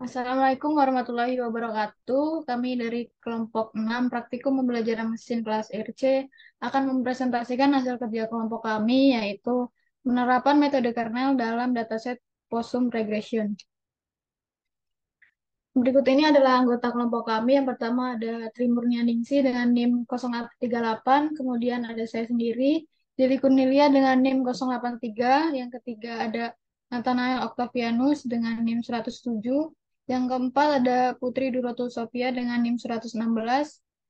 Assalamualaikum warahmatullahi wabarakatuh. Kami dari kelompok 6 Praktikum Pembelajaran Mesin kelas RC akan mempresentasikan hasil kerja kelompok kami, yaitu penerapan metode kernel dalam dataset Possum Regression. Berikut ini adalah anggota kelompok kami. Yang pertama ada Trimurnianingsi dengan NIM 038, kemudian ada saya sendiri, Lili Kurnilia dengan NIM 083, yang ketiga ada Nathanael Octavianus dengan NIM 107, yang keempat ada Putri Durotul Sofia dengan NIM 116,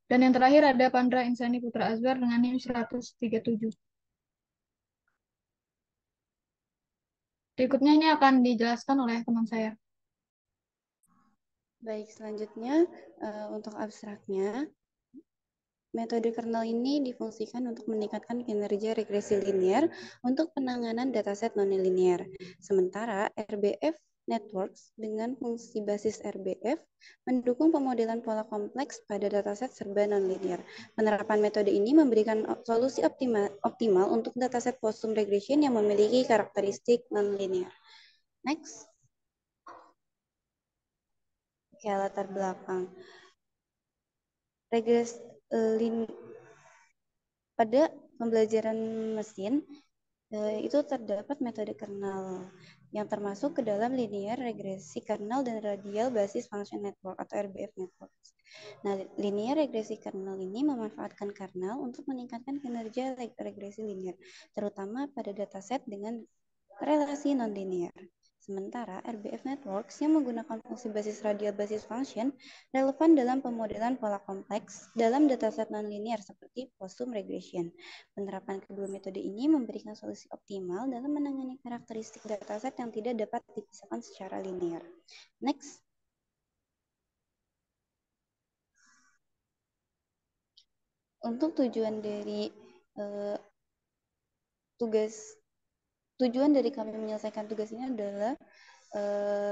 dan yang terakhir ada Pandra Insani Putra Azwar dengan NIM 137. Berikutnya ini akan dijelaskan oleh teman saya. Baik, selanjutnya untuk abstraknya, metode kernel ini difungsikan untuk meningkatkan kinerja regresi linear untuk penanganan dataset nonlinear. Sementara RBF Networks dengan fungsi basis RBF mendukung pemodelan pola kompleks pada dataset serba nonlinear. Penerapan metode ini memberikan solusi optimal untuk dataset Possum regression yang memiliki karakteristik nonlinear. Next. Oke, latar belakang. Pada pembelajaran mesin itu terdapat metode kernel yang termasuk ke dalam linear regresi kernel dan radial basis function network atau RBF network. Nah, linear regresi kernel ini memanfaatkan kernel untuk meningkatkan kinerja regresi linear, terutama pada dataset dengan relasi nonlinear. Sementara RBF Networks yang menggunakan fungsi basis radial basis function relevan dalam pemodelan pola kompleks dalam dataset nonlinear seperti Possum regression. Penerapan kedua metode ini memberikan solusi optimal dalam menangani karakteristik dataset yang tidak dapat dipisahkan secara linear. Next. Untuk tujuan dari kami menyelesaikan tugas ini adalah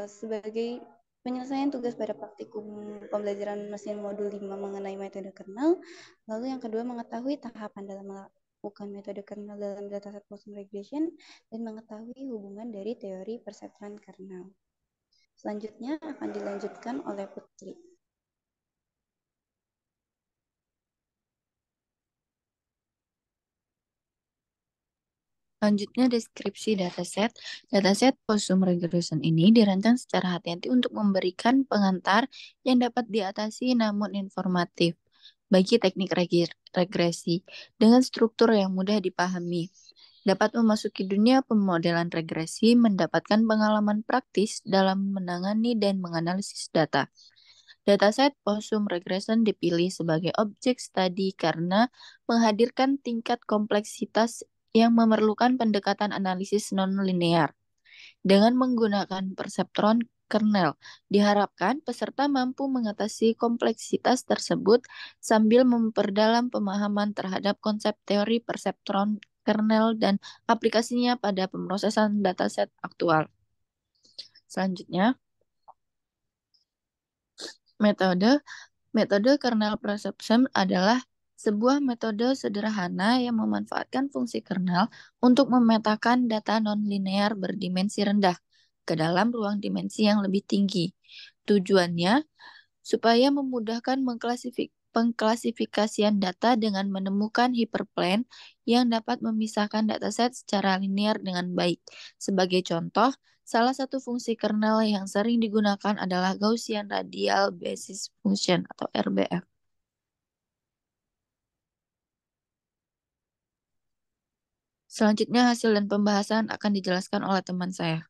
sebagai penyelesaian tugas pada praktikum pembelajaran mesin modul 5 mengenai metode kernel. Lalu yang kedua, mengetahui tahapan dalam melakukan metode kernel dalam dataset Possum regression dan mengetahui hubungan dari teori perseptron kernel. Selanjutnya akan dilanjutkan oleh Putri. Selanjutnya, deskripsi dataset. Dataset Possum Regression ini dirancang secara hati-hati untuk memberikan pengantar yang dapat diatasi namun informatif bagi teknik regresi dengan struktur yang mudah dipahami. Dapat memasuki dunia pemodelan regresi, mendapatkan pengalaman praktis dalam menangani dan menganalisis data. Dataset Possum Regression dipilih sebagai objek studi karena menghadirkan tingkat kompleksitas yang memerlukan pendekatan analisis non-linear. Dengan menggunakan perseptron kernel, diharapkan peserta mampu mengatasi kompleksitas tersebut sambil memperdalam pemahaman terhadap konsep teori perseptron kernel dan aplikasinya pada pemrosesan dataset aktual. Selanjutnya, Metode kernel perception adalah sebuah metode sederhana yang memanfaatkan fungsi kernel untuk memetakan data nonlinear berdimensi rendah ke dalam ruang dimensi yang lebih tinggi. Tujuannya supaya memudahkan pengklasifikasian data dengan menemukan hyperplane yang dapat memisahkan dataset secara linear dengan baik. Sebagai contoh, salah satu fungsi kernel yang sering digunakan adalah Gaussian Radial Basis Function atau RBF. Selanjutnya hasil dan pembahasan akan dijelaskan oleh teman saya.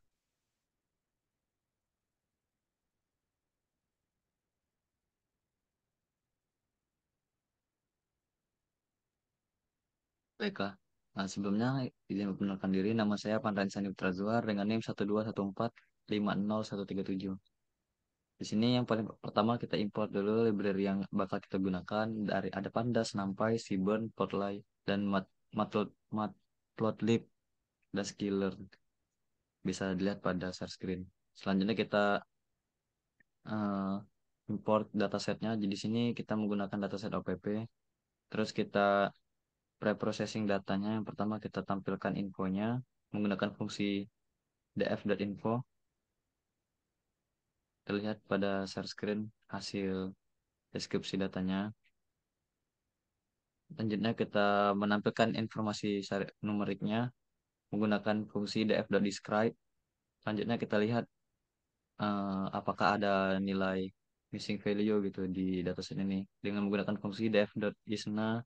Baiklah. Nah, sebelumnya izin memperkenalkan diri, nama saya Pandra Insani Putra Azwar dengan NIM 121450137. Di sini yang paling pertama kita import dulu library yang bakal kita gunakan dari ada Pandas, NumPy, Seaborn, Plotly, dan Matplotlib dan Skiller. Bisa dilihat pada share screen. Selanjutnya kita import datasetnya. Jadi di sini kita menggunakan dataset OPP. Terus kita preprocessing datanya. Yang pertama kita tampilkan infonya menggunakan fungsi df.info. terlihat pada share screen hasil deskripsi datanya. Selanjutnya kita menampilkan informasi numeriknya menggunakan fungsi df.describe. Selanjutnya kita lihat apakah ada nilai missing value gitu di dataset ini dengan menggunakan fungsi df.isna.sum.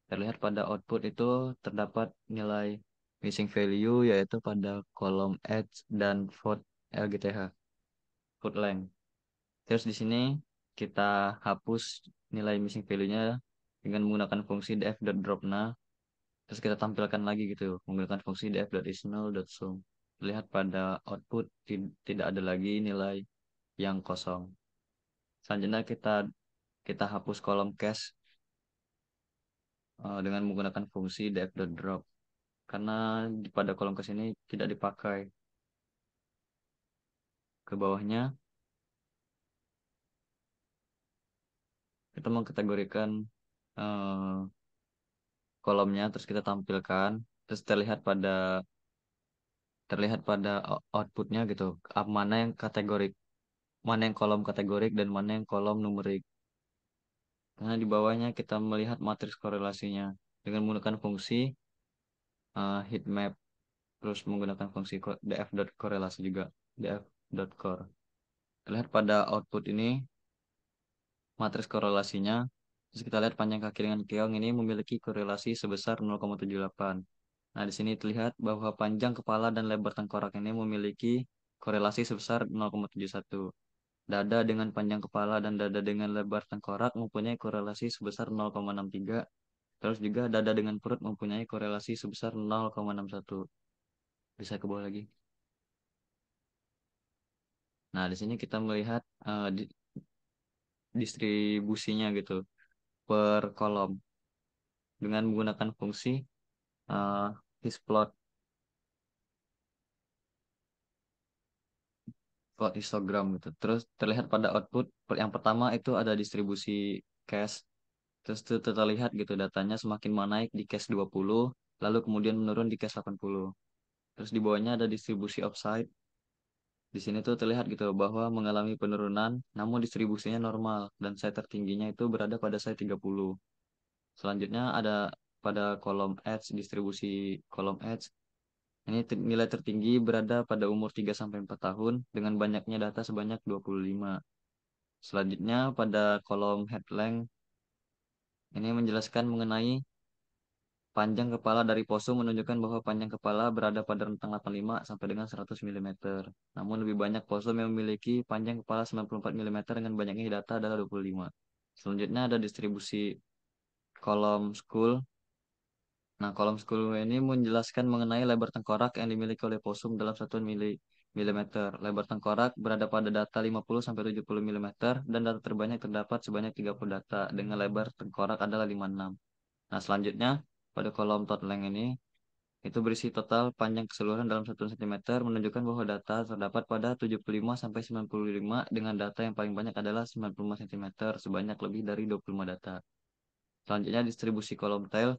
Terlihat pada output itu terdapat nilai missing value yaitu pada kolom age dan float LGTH, float length. Terus di sini kita hapus nilai missing value-nya dengan menggunakan fungsi df.dropna. Terus kita tampilkan lagi gitu menggunakan fungsi df.isNull.sum. Lihat pada output tidak ada lagi nilai yang kosong. Selanjutnya kita hapus kolom cache dengan menggunakan fungsi df.drop karena pada kolom cache ini tidak dipakai. Ke bawahnya kita mengkategorikan eh, kolomnya, terus kita tampilkan, terus terlihat pada outputnya gitu mana yang kategorik, mana yang kolom kategorik dan mana yang kolom numerik. Karena di bawahnya kita melihat matriks korelasinya dengan menggunakan fungsi heatmap, terus menggunakan fungsi df.korelasi juga, df.core. Terlihat pada output ini matriks korelasinya. Terus kita lihat panjang kaki dengan keong ini memiliki korelasi sebesar 0,78. Nah, di sini terlihat bahwa panjang kepala dan lebar tengkorak ini memiliki korelasi sebesar 0,71. Dada dengan panjang kepala dan dada dengan lebar tengkorak mempunyai korelasi sebesar 0,63. Terus juga dada dengan perut mempunyai korelasi sebesar 0,61. Bisa ke bawah lagi. Nah, di sini kita melihat distribusinya gitu per kolom dengan menggunakan fungsi histplot, plot histogram gitu. Terus terlihat pada output yang pertama itu ada distribusi cache. Terus itu terlihat gitu datanya semakin menaik di cache 20, lalu kemudian menurun di cache 80. Terus di bawahnya ada distribusi offside. Di sini tuh terlihat gitu bahwa mengalami penurunan, namun distribusinya normal dan size tertingginya itu berada pada size 30. Selanjutnya ada pada kolom edge, distribusi kolom edge. Ini nilai tertinggi berada pada umur 3 sampai 4 tahun dengan banyaknya data sebanyak 25. Selanjutnya pada kolom head length, ini menjelaskan mengenai panjang kepala dari poso menunjukkan bahwa panjang kepala berada pada rentang 85 sampai dengan 100 mm. Namun lebih banyak poso yang memiliki panjang kepala 94 mm dengan banyaknya data adalah 25. Selanjutnya ada distribusi kolom skull. Nah, kolom skull ini menjelaskan mengenai lebar tengkorak yang dimiliki oleh posum dalam satuan milimeter. Lebar tengkorak berada pada data 50 sampai 70 mm dan data terbanyak terdapat sebanyak 30 data dengan lebar tengkorak adalah 56. Nah, selanjutnya pada kolom tot length ini itu berisi total panjang keseluruhan dalam 1 cm menunjukkan bahwa data terdapat pada 75 sampai 95 dengan data yang paling banyak adalah 95 cm sebanyak lebih dari 25 data. Selanjutnya distribusi kolom tail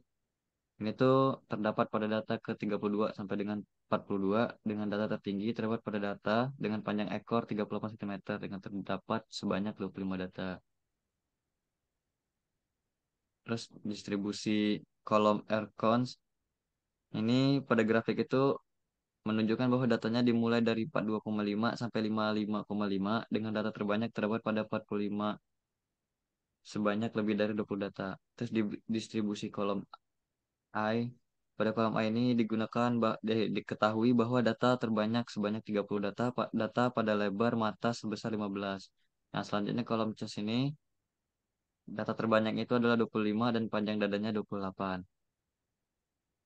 ini tuh terdapat pada data ke 32 sampai dengan 42 dengan data tertinggi terdapat pada data dengan panjang ekor 38 cm dengan terdapat sebanyak 25 data. Terus distribusi kolom air counts ini pada grafik itu menunjukkan bahwa datanya dimulai dari 42,5 sampai 55,5 dengan data terbanyak terdapat pada 45 sebanyak lebih dari 20 data. Terus distribusi kolom I. Pada kolom I ini digunakan diketahui bahwa data terbanyak sebanyak 30 data pada lebar mata sebesar 15. Nah, selanjutnya kolom chest ini data terbanyak itu adalah 25 dan panjang dadanya 28.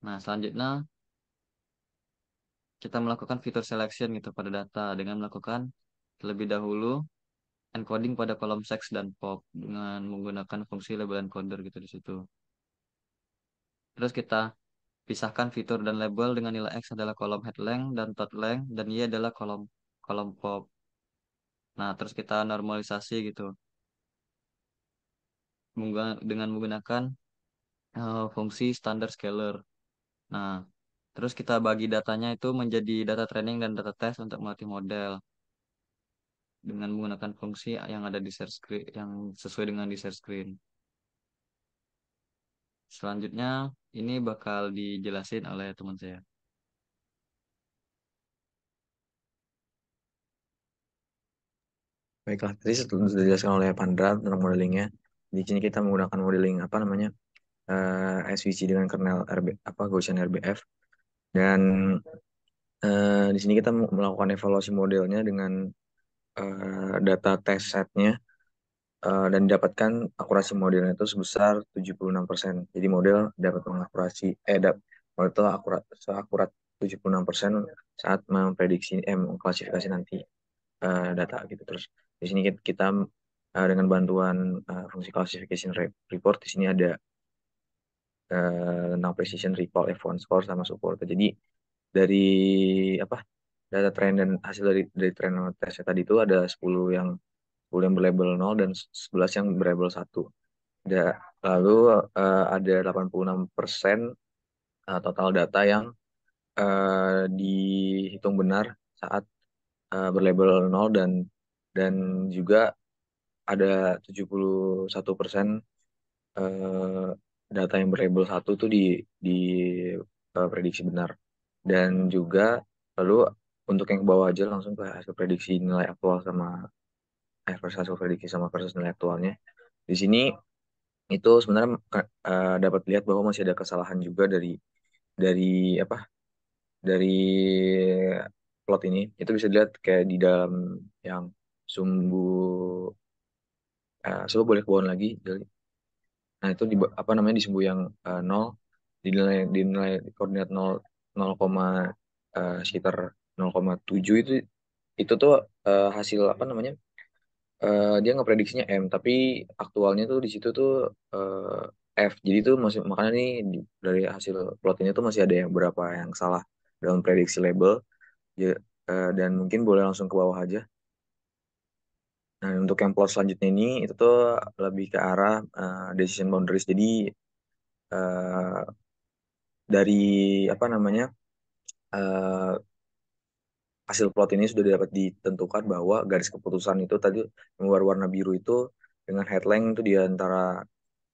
Nah, selanjutnya kita melakukan fitur selection gitu pada data dengan melakukan terlebih dahulu encoding pada kolom sex dan pop dengan menggunakan fungsi label encoder gitu di situ. Terus kita pisahkan fitur dan label dengan nilai X adalah kolom head length dan tot length dan Y adalah kolom kolom pop. Nah, terus kita normalisasi gitu dengan menggunakan fungsi standard scaler. Nah, terus kita bagi datanya itu menjadi data training dan data test untuk melatih model. dengan menggunakan fungsi yang ada di share screen, yang sesuai dengan di share screen. Selanjutnya ini bakal dijelasin oleh teman saya. Baiklah, tadi sudah dijelaskan oleh Pandra tentang modelingnya. Di sini kita menggunakan modeling apa namanya SVG dengan kernel Gaussian RBF, dan di sini kita melakukan evaluasi modelnya dengan data test setnya, dan didapatkan akurasi modelnya itu sebesar 76%. Jadi model dapat mengakurasi model itu seakurat 76% saat memprediksi mengklasifikasi nanti data gitu. Terus di sini kita dengan bantuan fungsi classification report, di sini ada tentang precision recall, F1 score sama support. Jadi dari apa data tren dan hasil dari tren tesnya tadi itu ada 10 yang berlabel 0 dan 11 yang berlabel 1. Lalu ada 86% total data yang dihitung benar saat berlabel 0, dan juga ada 71% data yang berlabel 1 itu di prediksi benar. Dan juga lalu untuk yang ke bawah aja langsung ke hasil prediksi nilai aktual sama versus hasil prediksi sama versus nilai aktualnya. Di sini itu sebenarnya dapat lihat bahwa masih ada kesalahan juga dari apa dari plot ini. Itu bisa dilihat kayak di dalam yang sumbu coba boleh ke bawah lagi. Nah, itu apa namanya di sumbu yang 0, dinilai koordinat 0, 0, sekitar 0,7 itu tuh hasil apa namanya dia ngeprediksinya M, tapi aktualnya tuh di situ tuh F. Jadi tuh masih, makanya nih dari hasil plot ini tuh masih ada yang berapa yang salah dalam prediksi label. Ya, dan mungkin boleh langsung ke bawah aja. Nah, untuk yang plot selanjutnya ini itu tuh lebih ke arah decision boundaries. Jadi eh, dari apa namanya eh, hasil plot ini sudah dapat ditentukan bahwa garis keputusan itu tadi yang warna biru itu dengan headline itu di antara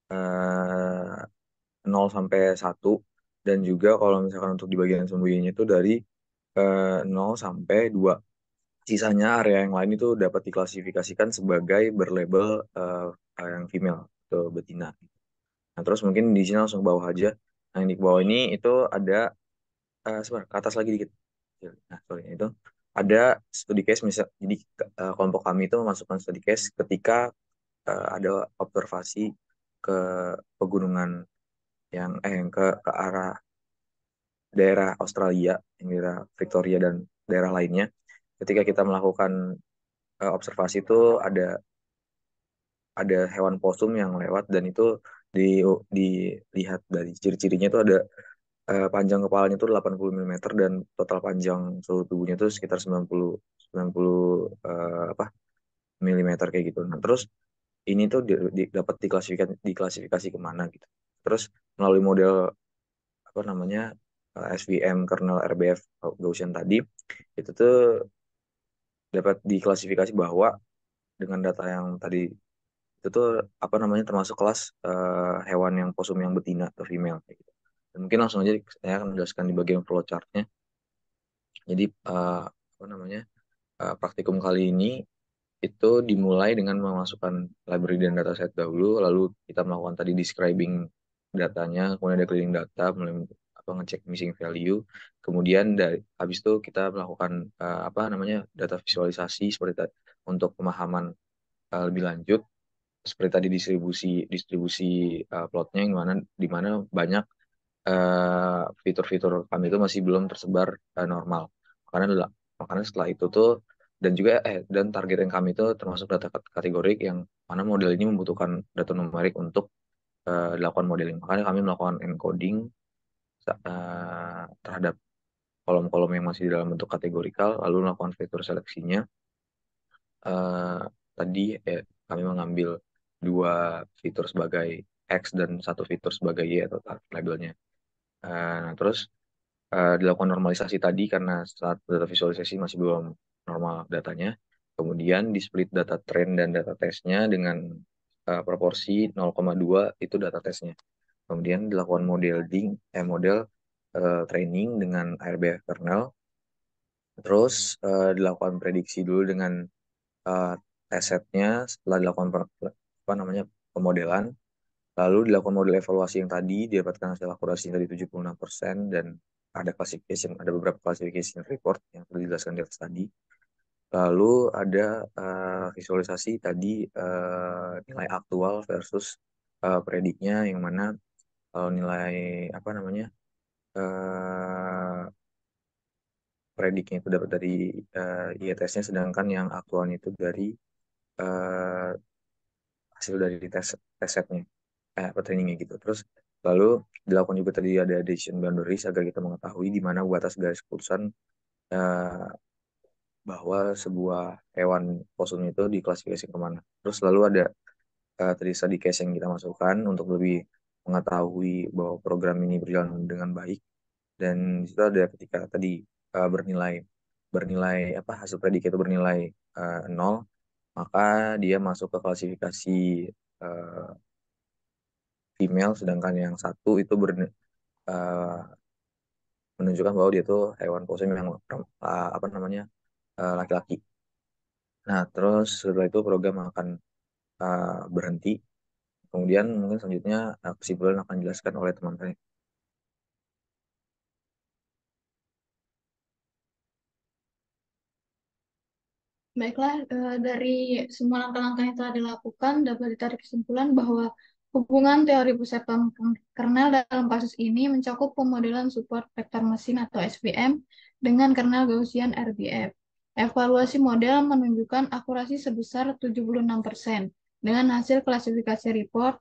0 sampai 1, dan juga kalau misalkan untuk di bagian sembunyinya itu dari 0 sampai 2. Sisanya area yang lain itu dapat diklasifikasikan sebagai berlabel yang female atau betina. Nah, terus mungkin di sini langsung ke bawah aja. Nah, yang di bawah ini itu ada sebentar, ke atas lagi dikit. Nah, sorry, itu ada studi case misal. Jadi kelompok kami itu memasukkan studi case ketika ada observasi ke pegunungan yang ke arah daerah Australia, yang daerah Victoria dan daerah lainnya. Ketika kita melakukan observasi itu ada hewan posum yang lewat, dan itu di, dilihat dari ciri-cirinya itu ada panjang kepalanya itu 80 mm, dan total panjang seluruh tubuhnya itu sekitar 90 apa milimeter kayak gitu. Nah, terus ini tuh dapat diklasifikasi kemana gitu. Terus melalui model apa namanya SVM kernel RBF Gaussian tadi, itu tuh dapat diklasifikasi bahwa dengan data yang tadi itu tuh apa namanya termasuk kelas hewan yang posum yang betina atau female kayak gitu. Dan mungkin langsung aja saya akan menjelaskan di bagian flowchartnya. Jadi apa namanya praktikum kali ini itu dimulai dengan memasukkan library dan dataset dahulu, lalu kita melakukan tadi describing datanya, kemudian ada cleaning data, mulai apa ngecek missing value, kemudian dari habis itu kita melakukan apa namanya data visualisasi seperti untuk pemahaman lebih lanjut, seperti tadi distribusi distribusi plotnya yang di mana banyak fitur-fitur kami itu masih belum tersebar normal. Makanya makanya setelah itu tuh, dan juga dan target yang kami itu termasuk data kategorik yang mana model ini membutuhkan data numerik untuk dilakukan modeling. Makanya kami melakukan encoding terhadap kolom-kolom yang masih di dalam bentuk kategorikal, lalu melakukan fitur seleksinya. Eh, Tadi kami mengambil 2 fitur sebagai X dan 1 fitur sebagai Y atau labelnya. Nah, terus dilakukan normalisasi tadi karena saat data visualisasi masih belum normal datanya. Kemudian di split data trend dan data testnya dengan proporsi 0,2 itu data testnya. Kemudian dilakukan model training dengan RBF kernel. Terus dilakukan prediksi dulu dengan test setnya setelah dilakukan pemodelan. Lalu dilakukan model evaluasi yang tadi, didapatkan hasil akurasi tadi 76% dan ada beberapa classification report yang sudah dijelaskan di atas tadi. Lalu ada visualisasi tadi nilai aktual versus prediknya, yang mana kalau nilai prediknya itu dapat dari IETS-nya, sedangkan yang aktualnya itu dari hasil dari tes setnya, trainingnya gitu. Terus lalu dilakukan juga tadi ada decision boundaries agar kita mengetahui di mana batas garis keputusan bahwa sebuah hewan possum itu diklasifikasi kemana. Terus lalu ada tadi study case yang kita masukkan untuk lebih mengetahui bahwa program ini berjalan dengan baik. Dan di situ ada ketika tadi bernilai hasil predik itu bernilai 0, maka dia masuk ke klasifikasi female, sedangkan yang satu itu menunjukkan bahwa dia tuh hewan possum yang laki-laki. Nah, terus setelah itu program akan berhenti. Kemudian mungkin selanjutnya kesimpulan akan dijelaskan oleh teman saya. Baiklah, dari semua langkah-langkah yang telah dilakukan, dapat ditarik kesimpulan bahwa hubungan teori perseptron kernel dalam kasus ini mencakup pemodelan support vektor mesin atau SVM dengan kernel Gaussian RBF. Evaluasi model menunjukkan akurasi sebesar 76% dengan hasil klasifikasi report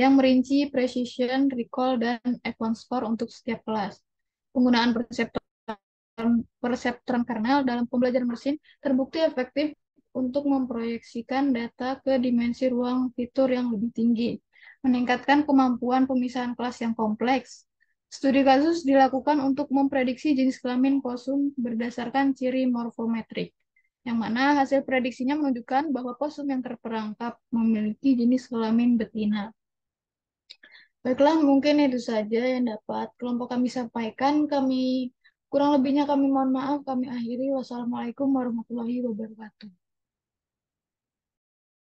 yang merinci precision, recall, dan F1 score untuk setiap kelas. Penggunaan perseptron kernel dalam pembelajaran mesin terbukti efektif untuk memproyeksikan data ke dimensi ruang fitur yang lebih tinggi, meningkatkan kemampuan pemisahan kelas yang kompleks. Studi kasus dilakukan untuk memprediksi jenis kelamin possum berdasarkan ciri morfometrik, yang mana hasil prediksinya menunjukkan bahwa possum yang terperangkap memiliki jenis kelamin betina. Baiklah, mungkin itu saja yang dapat kelompok kami sampaikan. Kurang lebihnya kami mohon maaf, kami akhiri. Wassalamualaikum warahmatullahi wabarakatuh.